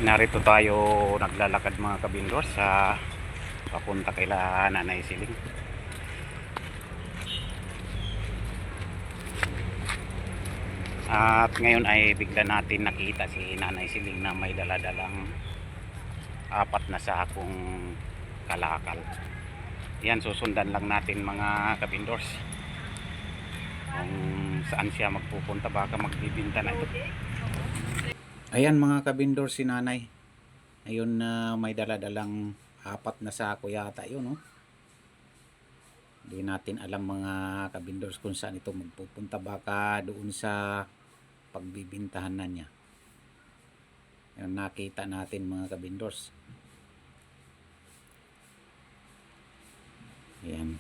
Narito tayo naglalakad mga kabindor sa papunta kay Nanay Siling. At ngayon ay bigla natin nakita si Nanay Siling na may daladalang 4 na sakong kalakal. Yan, susundan lang natin mga kabindors kung saan siya magpupunta, baka magbibinta na ito. Ayan mga kabindor, si Nanay ayun na may daladalang 4 na sako yata yun, no? Hindi natin alam mga kabindors kung saan ito magpupunta, baka doon sa pagbibintahan na niya. Ayun, nakita natin mga kabindors. Ayan,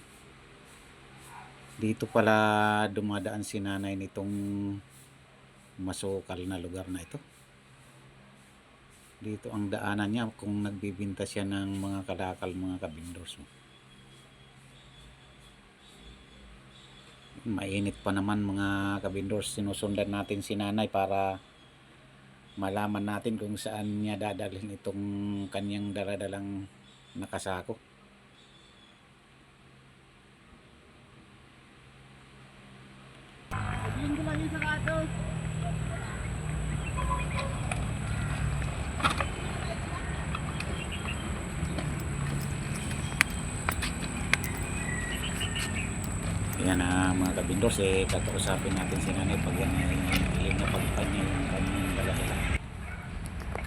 dito pala dumadaan si Nanay nitong masukal na lugar na ito. Dito ang daanan niya kung nagbibinta siya ng mga kalakal mga kabindors. Mainit pa naman mga kabindors. Sinusundan natin si Nanay para malaman natin kung saan niya dadalhin itong kanyang daladalang nakasako. Ayan na mga kabindors, kakausapin natin si Nanay pag yan ay ilim na pagpanya yung kanyang daladala.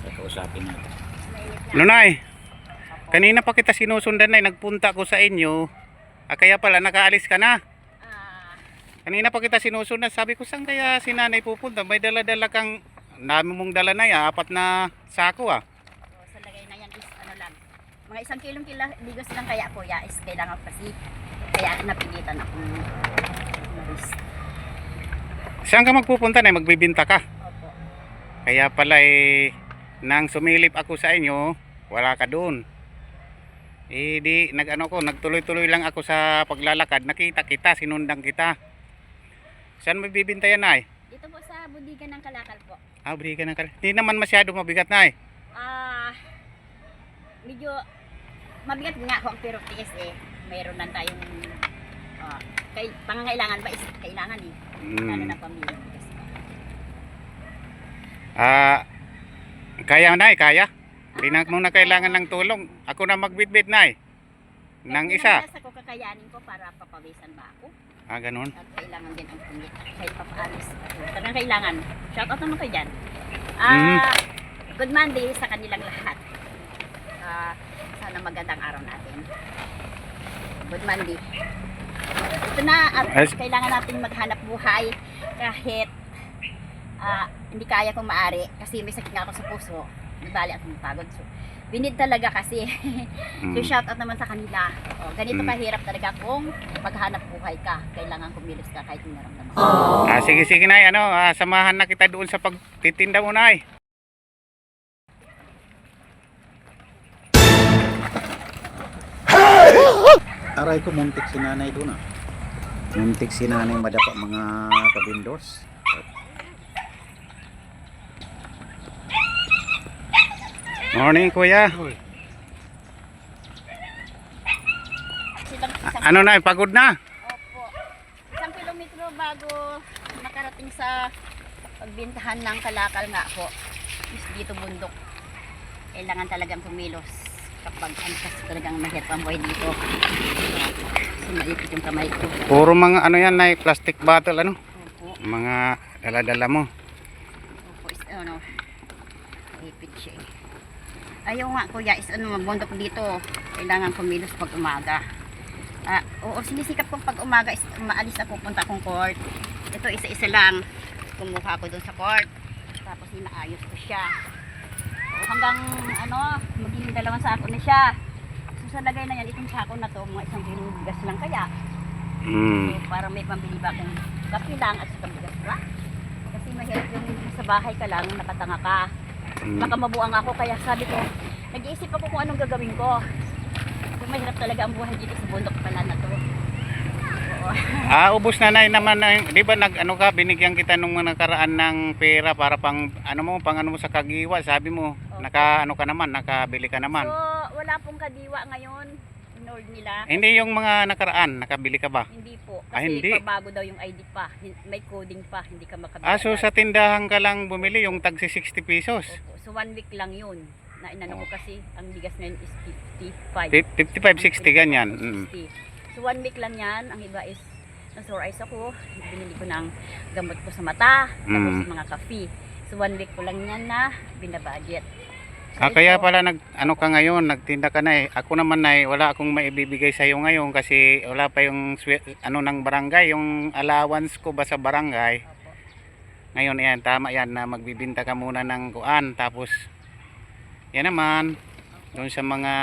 Kakausapin natin. Nanay, kanina pa kita sinusundan na, nagpunta ko sa inyo. Kaya pala nakaalis ka na. Kanina pa kita sinusundan, sabi ko saan kaya si Nanay pupunta? May daladala kang, dami mong dala na 4 na sako Sa lagay na yan is ano lang, mga 1 kilong bigas lang kaya kuya is kailangan kasi. Kaya napilitan akong maris. Saan ka magpupunta na? Magbibinta ka? Opo. Kaya pala nang sumilip ako sa inyo, wala ka doon. Di nagtuloy-tuloy lang ako sa paglalakad. Nakita kita, sinundan kita. Saan magbibinta yan, Nay? Dito po sa budigan ng kalakal po. Budigan ng kalakal. Hindi naman masyado mabigat, Nay. Medyo mabigat nga ho, pero tiis mayroon lang tayong pangangailangan ba is kailangan lalo na pamilya. Kaya, Nay, kaya? Hindi na muna kailangan ng tulong. Ako na magbitbit, Nay. Nang isa. Sa ko kakayanin ko para papawisan ba ako. Ganun. At kailangan din ang pungit kahit papaalis. Talagang kailangan. Shout out naman kayo dyan. Good Monday sa kanilang lahat. Sana magandang araw natin. Good Monday. Ito na at kailangan natin maghanap buhay kahit hindi kaya kung maaari kasi may sakit nga ako sa puso. Nabali at mapagod. So, binid talaga kasi. So, shout out naman sa kanila. Ganito kahirap talaga kung maghanap buhay ka. Kailangan kumilos ka kahit hindi naramdaman. Sige, Nay. Samahan na kita doon sa pagtitinda mo, Nay. Aray ko, muntik si Nanay doon Muntik si Nanay madapa mga kabindors. Morning, Kuya. Ano na, pagod na? Opo. 1 kilometro bago makarating sa pagbintahan ng kalakal nga po. Dito bundok. Kailangan talagang kumilos. Kapag kasi talagang mahirap ang buhay dito. Kasi maipit yung kamay ko. Puro mga yan, Nay, plastic bottle, Opo. Mga dala-dala mo. Opo, maipit siya Ayaw nga kuya, mabundok dito. Kailangan kumilos pag umaga. Oo, sinisikap kong pag umaga is maalis na pupunta akong court. Ito isa-isa lang. Kumuha ako dun sa court. Tapos inaayos ko siya. Hanggang magiging 2 sako na siya. So sa lagay na yan, itong sako na to, mga 1 kilong bigas lang kaya. So, para may pambili ba kung kape lang at sa bigas ba? Kasi mahirap yung sa bahay ka lang, nakatanga ka. Baka mabuang ako, kaya sabi ko, nag-iisip ako kung anong gagawin ko. So mahirap talaga ang buhay dito sa bundok pala na to. Oo. Opo. Ubos na naman na, di ba ano ka, binigyan kita nung mga nakaraan ng pera para pang ano mo sa Kagiwa, sabi mo, Opo. naka ano ka naman, nakabili ka naman. So, wala pong kadiwa ngayon. Inold nila. Hindi yung mga nakaraan, nakabili ka ba? Hindi po. Ah, Kasi hindi. pabago daw yung ID pa. May coding pa. Hindi ka makabili. So sa tindahan ka lang bumili yung tagsi 60 pesos. Opo. So 1 week lang yun. Na inano ko Oh. kasi ang bigas ngayon is 55. 55-60 ganyan. Mm. 60. So 1 week lang yan. Ang iba is na-sore eyes ako. Binili ko ng gamot ko sa mata. Tapos Mm. mga kape. So 1 week ko lang yan na binabudget. Kaya pala ano ka ngayon, nagtinda ka na eh. Ako naman na wala akong maibibigay sa iyo ngayon kasi wala pa yung ano ng barangay, yung allowance ko ba sa barangay. Opo. Ngayon yan, tama yan na magbibinta ka muna ng kuan, tapos yan naman doon sa mga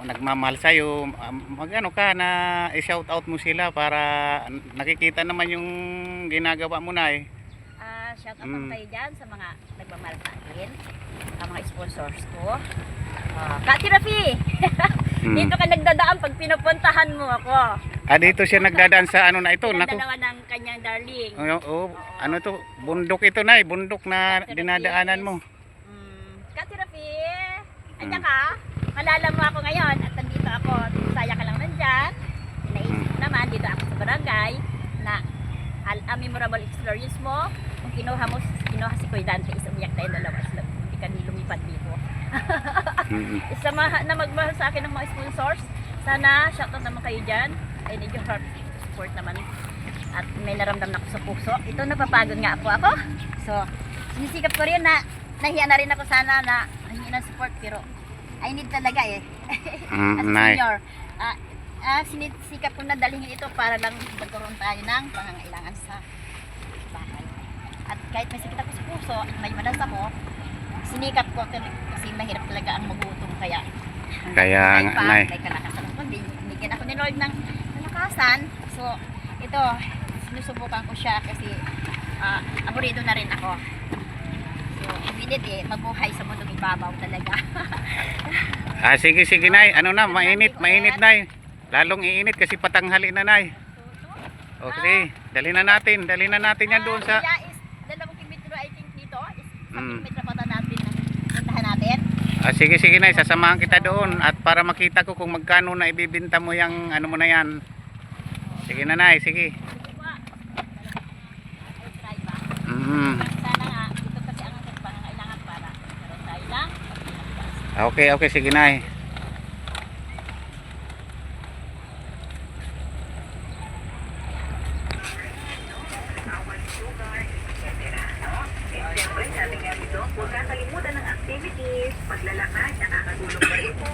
nagmamahal sa iyo, magano ka na i-shout out mo sila para nakikita naman yung ginagawa mo na eh. Shout out kayo dyan sa mga nagmamahal sa akin. Ang mga sponsors ko. Kati Rafi! Dito ka nagdadaan pag pinupuntahan mo ako. Dito siya nagdadaan sa ano na ito. Ang Naku. dalawa ng kanyang darling. Ano to? Bundok ito na bundok na dinadaanan mo. Kati Rafi! Andiyan ka? Malala mo ako ngayon at nandito ako. Saya ka lang nandyan. Naisip ko naman dito ako sa barangay na memorable experience mo. Kung kinuha si Kuya Dante, is umiyak tayo dalawa. Hindi ka lumipat dito. Isa na magmahal sa akin ng mga sponsors. Sana, shoutout naman kayo dyan. I need your heart support naman. At may naramdaman ako sa puso. Ito, napapagod nga ako. So, sinisikap ko rin na nahiya na rin ako sana na hingi ng support. Pero, I need talaga eh. As a senior. Sinisikap ko na dalhin ito para lang magkaroon tayo ng pangangailangan sa bahay. At kahit may sakit ako sa puso at may malas ako, sinikap ko kasi mahirap talaga ang magutom. Kaya Nay. may kalakasan ako. Binigyan ako ni Lord ng kalakasan. So, ito, sinusubukan ko siya kasi aburido na rin ako. So, ibinit mabuhay sa mundong ibabaw talaga. Sige Nay, ano na, mainit Nay. Lalong iinit kasi patanghali na Nay. Okay, dali na natin yan doon sa Is 2 kilometro I think dito. Is 1 kilometro pa natin puntahan natin. Sige Nay, sasamahan kita doon at para makita ko kung magkano na ibibinta mo yung ano mo na yan. Sige na Nay, sige. Sana nga, ito kasi ang pangangailangan para meron tayo lang. Okay, sige Nay. Siyempre, sabi nga dito, huwag kakalimutan ng activities, paglalakad, nakakatulong pa rin po.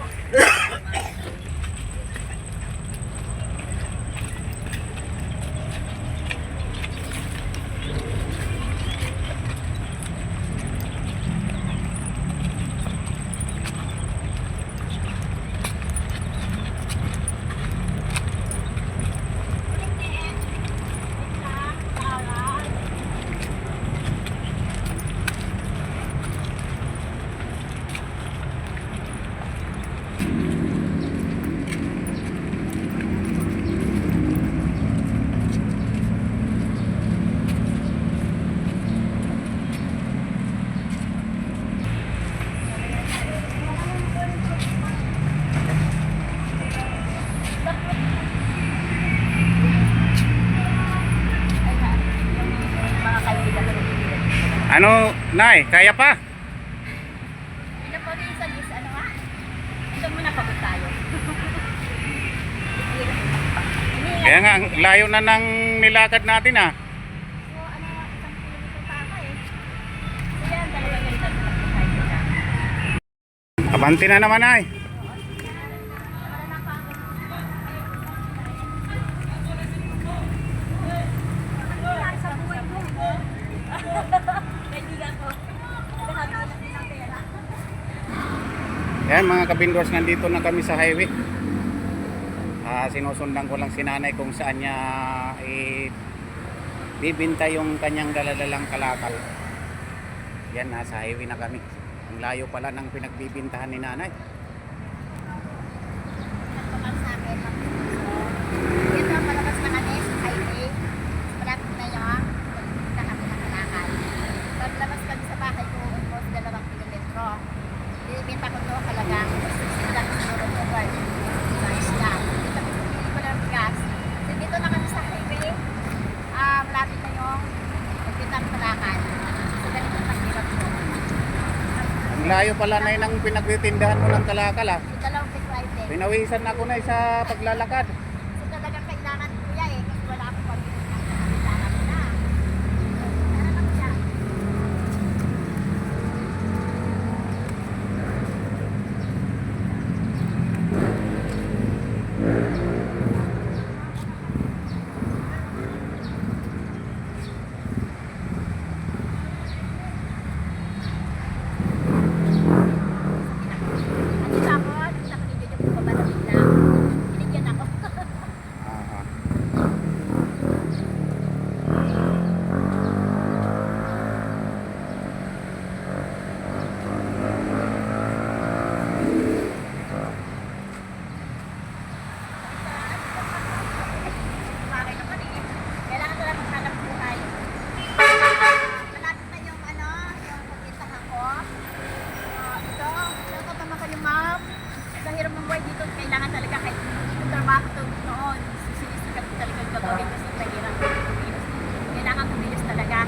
Mga kaibigan ko. Ano Nay, kaya pa? Ito po minsan is ano nga? Ito muna pagod tayo. Kaya nga, ang layo na ng nilakad natin So, ano nga, 1 kilometro pa ako eh. So, yan, 2 ganito na lang. Abante na naman Nay. Sa buhay mo. Kaibigan ko. Lahat na ng pera. Yan mga kabindors, nandito na kami sa highway. Sinusundan ko lang si nanay kung saan niya bibinta yung kanyang daladalang kalakal. Yan, nasa highway na kami. Ang layo pala ng pinagbibintahan ni nanay. Nagpapal sa akin. So, ito ang palabas ng anes. layo pala na ng pinagtitindahan mo ng kalakal ah. Ito lang ang Friday. Pinawisan ako na sa paglalakad. So talagang kailangan ko yan eh. Kasi wala akong pamilya. Kailangan ko na. Tara na siya. Ano ako? Sa kanila yung pabalamin na. Binigyan ako. Ah, ah. Bakit naman eh. Kailangan talaga maghanap buhay. Malapit na yung ano, yung pagkitahan ko. Ito naman kayo ma'am. Sa hirap ng buhay dito, kailangan talaga kahit yung trabaho to noon. Sinisikap ko talaga gagawin kasi mahirap. Kailangan kumilos talaga.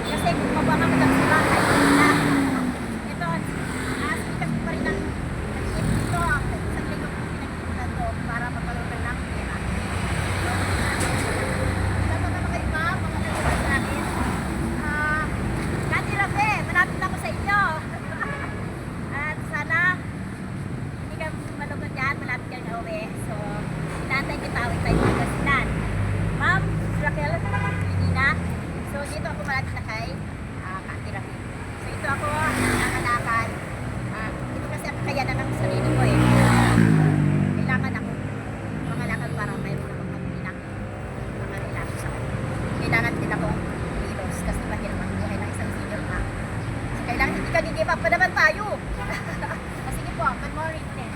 Kasi kung mabaka mo lang sa bahay, na ito, sinikap ko pa rin ang nag-iip dito. Isang linggo ko pinag-iipunan to para magkaroon ng pera. Salamat naman kayo ma'am, mga nagsasabi sa akin. Kati Rafe, malapit na ako sa inyo. At sana hindi ka malugod yan, malapit ka na uwi. So, inaantay kita, awit tayo mga kasilan. Ma'am, Raquel, hindi na. So, dito ako malapit na kay Kati Rafe. So, ito ako, nangangakalakal. Ito kasi ang kakayanan ng sarili ko eh. Kailangan ako mangalakal para mayroon akong pagpinak. Mga relax ako. Kailangan din akong kilos kasi mahirap ang buhay ng isang senior na. So, kailangan hindi ka give up pa naman tayo. Sige po, good morning din.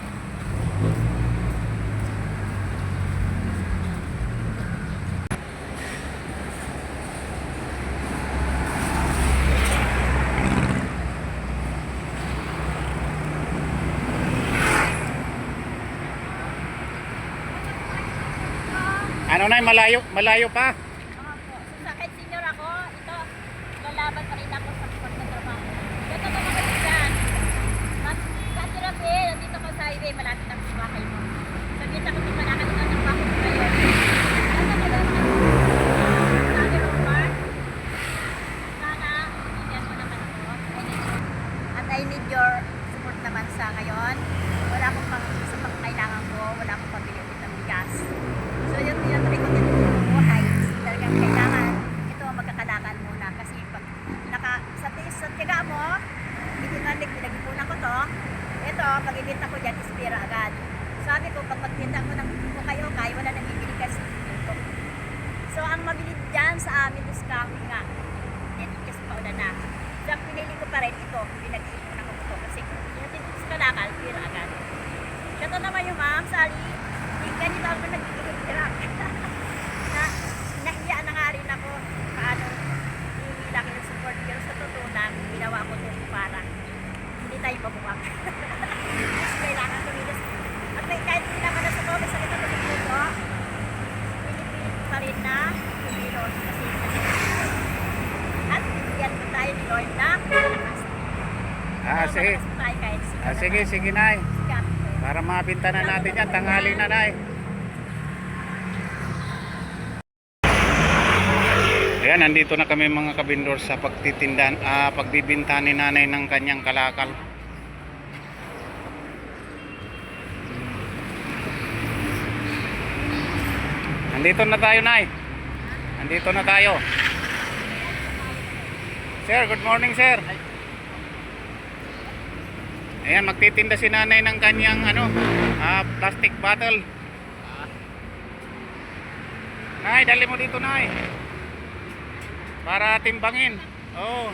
Ano na, malayo pa. Opo. So, sa kahit senior ako, ito, lalaban pa rin ako sa pagtatrabaho. Ito naman kasi dyan. Kati Rafe, nandito ko sa highway, malapit ako sa bahay mo. So, kita ko kung malakad na ng bahay mo ngayon. Ano ka doon? Sabi mo ba? Sana, bigyan mo naman ako. At I need your support naman sa ngayon. Wala akong sa pangkailangan ko, wala akong pabili ulit ng bigas. So yun ko din yung buhay. Talagang kailangan ito magkakalakan muna kasi pag sa tiyaga mo, pinag-ipunan ko to, ito, pag-ibenta ko dyan, ispira agad. Sabi ko, pag magtinda ko ng ukay-ukay, wala nang bibili kasi ito. So ang mabili dyan sa amin, is kahoy nga. Yan, kasi paulan na. So ang pinili ko pa rin ito, pinag-ipunan ko ito kasi yung sa kalakal, pira agad. Ito naman yung ma'am, Sally, ganito ako nag-iirap. Nahiya na nga rin ako paano hindi laki ng support. Pero sa totoo lang, ginawa ko ito para hindi tayo mabuwag. Kasi kailangan kumilos. At may kahit hindi naman na sa to, may sakit ako sa puso, pinipilit pa rin na kumilos. At bigyan ko tayo ni Lord na malakas. Sige. Tayo kahit Sige, Nay. sikat. Para mabinta na natin yan, tanghali na, Nay. Ayan, nandito na kami mga kabindor sa pagbibinta ni nanay ng kanyang kalakal. Nandito na tayo, Nay. Nandito na tayo. Sir, good morning, sir. Ayan, magtitinda si nanay ng kanyang plastic bottle. Nay, dali mo dito, Nay. Para timbangin. Oh.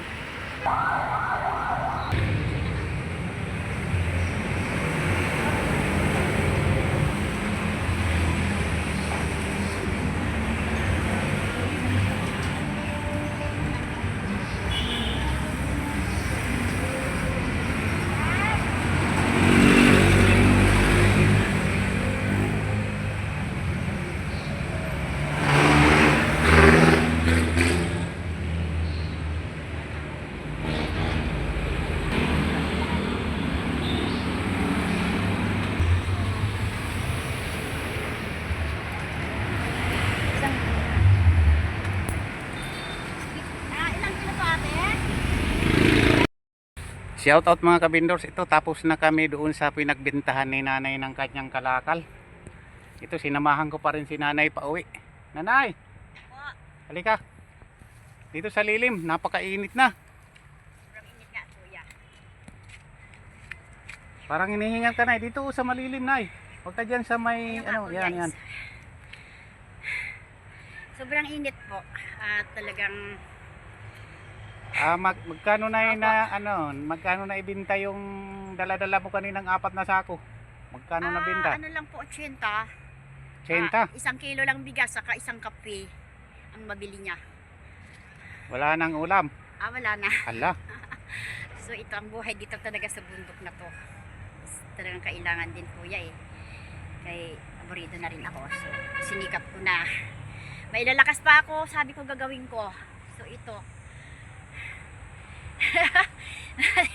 Shout out mga kabindors. Ito, tapos na kami doon sa pinagbintahan ni nanay ng kanyang kalakal. Ito, sinamahan ko pa rin si nanay pa uwi. Nanay, halika. Dito sa lilim, napakainit na. Sobrang init nga, kuya. Parang hinihingal ka na. Dito sa malilim, nay. Huwag ka dyan sa may, Ayun nga, ano, kuya, yan, yan. Sobrang init po. At talagang Magkano magkano na ibinta yung dala-dala mo kaninang 4 na sako? Magkano na binta? ano lang po, 80. 80? Isang kilo lang bigas, saka isang kape ang mabili niya. Wala nang ulam. Wala na. Hala. So ito ang buhay dito talaga sa bundok na to. Talagang kailangan din kuya eh. Kay aborido na rin ako. So sinikap ko na. May lalakas pa ako, sabi ko gagawin ko. So ito.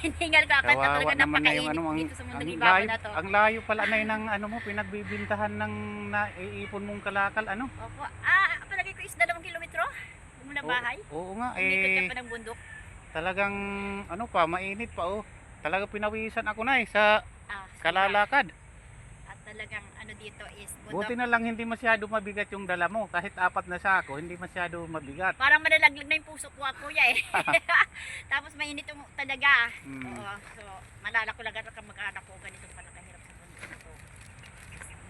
Hiningal ka ka Kawawa talaga naman na napakainit yung ano, dito sa mundo ang ni Baba layo, na to. ang layo pala na ng ano mo, pinagbibintahan ng naiipon mong kalakal, ano? Opo. Palagay ko is 2 kilometro mula bahay. Oo nga, Umikot ka pa ng bundok. talagang ano pa, mainit pa oh. Talaga pinawisan ako na sa kalalakad. At talagang ano dito is Buti bundok. na lang hindi masyado mabigat yung dala mo. Kahit 4 na sako, hindi masyado mabigat. Parang malalaglag na yung puso ko kuya eh. Tapos mainit yung talaga. Oo. So malala ko lang agad kung mag-anak ko ganito pala kahirap sa bundok na to.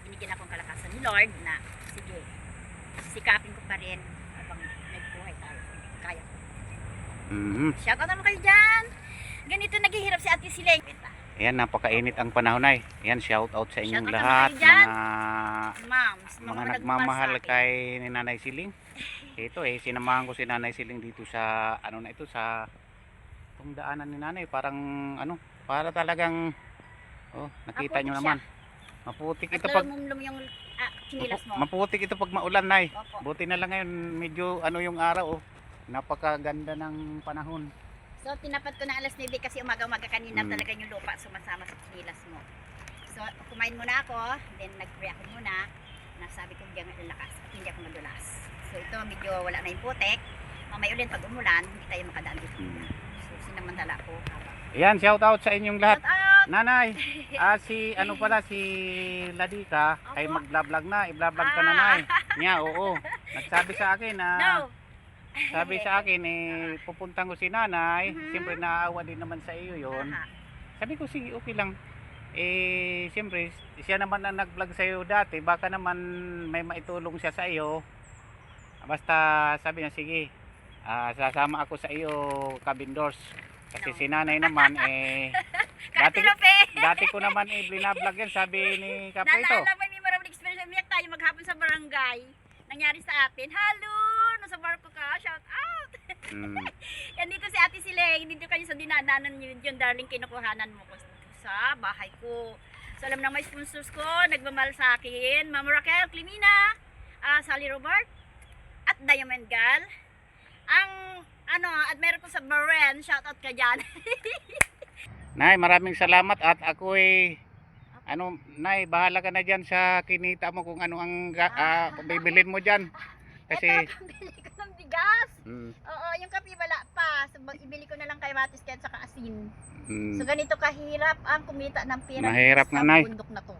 Binigyan akong kalakasan ni Lord na sige, sisikapin ko pa rin habang nagbuhay tayo. Kaya ko. Shout out naman kayo dyan. Ganito naghihirap si Ate Sileng. Ayan, napakainit ang panahon ay. Ayan, shout out sa inyong Shout out lahat. naman kayo dyan. Mga Moms, nagmamahal nagmamahal sa akin. kay ni Nanay Siling. Ito sinamahan ko si Nanay Siling dito sa ano na ito, sa itong daanan ni Nanay. Parang ano, para talagang nakita nyo Maputik naman. Maputik At ito pag lumumlum yung chinilas mo. maputik ito pag maulan, Nay. Opo. Buti na lang ngayon medyo ano yung araw Napakaganda ng panahon. So tinapat ko na alas 9 kasi umaga-umaga kanina Mm. talaga yung lupa sumasama sa chinilas mo. So kumain muna ako, then nag-pray ako muna. Nasabi ko hindi ako lalakas at hindi ako madulas. So ito medyo wala na yung putek. Mamaya ulit pag umulan, hindi tayo makadaan dito. So sinamantala ako habang. Ayan, shout out sa inyong lahat. Shout out! Nanay, si ano pala, si Ladika ay Opo. mag-vlog na. I-vlog ka na, Nay. Niya, oo. Nagsabi sa akin na No! sabi sa akin pupuntan ko si Nanay. Mhm. Siyempre naaawa din naman sa iyo 'yon. Aha. Sabi ko sige, okay lang. Siyempre siya naman ang nag-vlog sa iyo dati, baka naman may maitulong siya sa iyo. Basta sabi niya sige. Sasama ako sa iyo, Kabindors. Kasi No. si Nanay naman dati, Katirope! dati ko naman binablog yan, sabi ni Kaprito. Naalala mo yung maraming experience. Umiyak tayo maghapon sa barangay. Nangyari sa atin. Hello! Nasa barko ka. Shout out! Yan dito si Ate Sileng. Dito kayo sa dinadanan nyo yun, darling, kinukuhanan mo ko sa bahay ko. So alam na may sponsors ko. Nagmamahal sa akin. Ma'am Raquel Climina, Sally Robert, at Diamond Gal. At meron ko sa Beren. Shout out ka dyan. Nay, maraming salamat at ako Nay, bahala ka na dyan sa kinita mo kung ano ang bibilin mo dyan. Kasi Ito, pambili ko ng bigas. mm, Oo, yung kape wala pa. So, ibili ko na lang kay Matis Ken saka asin. mm, So, ganito kahirap ang kumita ng pera Mahirap sa nga, Nay. bundok na to.